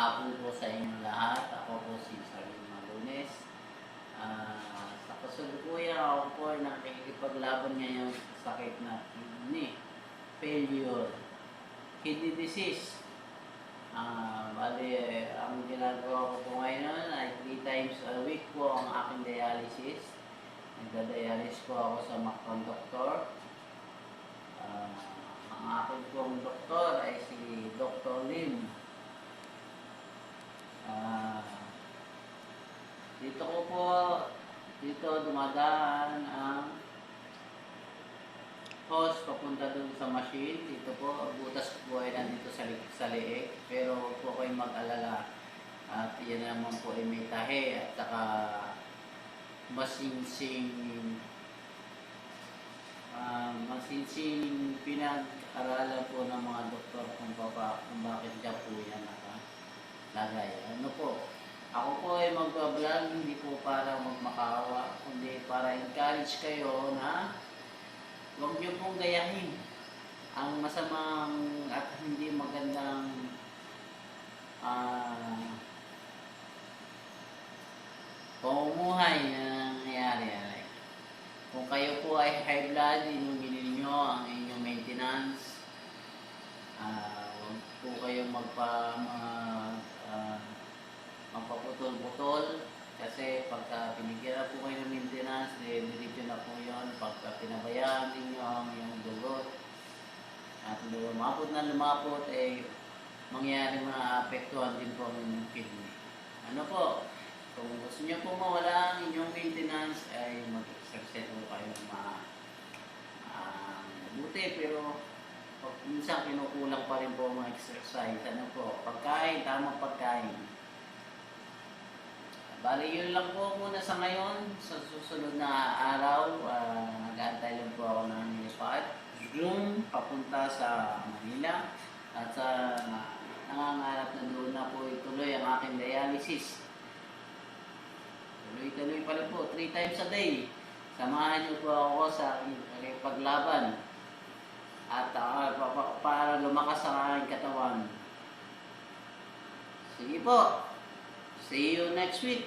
hapon po sa inyong lahat. Ako po si Sarlene Malunes. Sa kasalukuyan, ako po ay nakikipaglaban ngayon sa sakit na kidney failure, kidney disease. Bali, ang ginagawa ko po ngayon ay 3 times a week po ang aking dialysis. Nagda-dialysis po ako sa Macron Doctor. Ang aking pong doktor ay si Dr. Lim. Dito dumadaan ang hose papunta dun sa machine. Dito po, butas po ay nandito sa liig. Pero huwag po kayong mag-alala. At yan naman po ay may tahi at saka masinsing pinag-aralan po ng mga doktor kung bakit dyan po yan nakalagay. Ano po? Ako po ay mag-vlog, hindi po para magmakawa, kundi para encourage kayo na huwag niyo pong gayahin ang masamang at hindi magandang pamumuhay na nangyayari. Kung kayo po ay high blood, inumin ninyo ang inyong maintenance. Huwag po kayong magpaputol-putol kasi pagka pinigyan na po kayo ng maintenance, diretso na po yun. Pagka pinabayaan ninyo ang iyong dugot at lumapot na lumapot, mangyayari maapektuhan din po ang inyong kidney. Ano po? Kung gusto niyo po mawala ang inyong maintenance, ay mag-exercise po kayo mabuti. Pero minsan kinukulang pa rin po ang exercise. Ano po? Pagkain, tamang pagkain. Bali, yun lang po muna sa ngayon. Sa susunod na araw, nag-aantay lang po ako ng Zoom papunta sa Manila. At nangangarap na doon na po ituloy ang aking dialysis. Tuloy-tuloy pa rin po, 3 times a day. Samahan niyo po ako sa aking paglaban. At para lumakas ang aking katawan. Sige po. See you next week.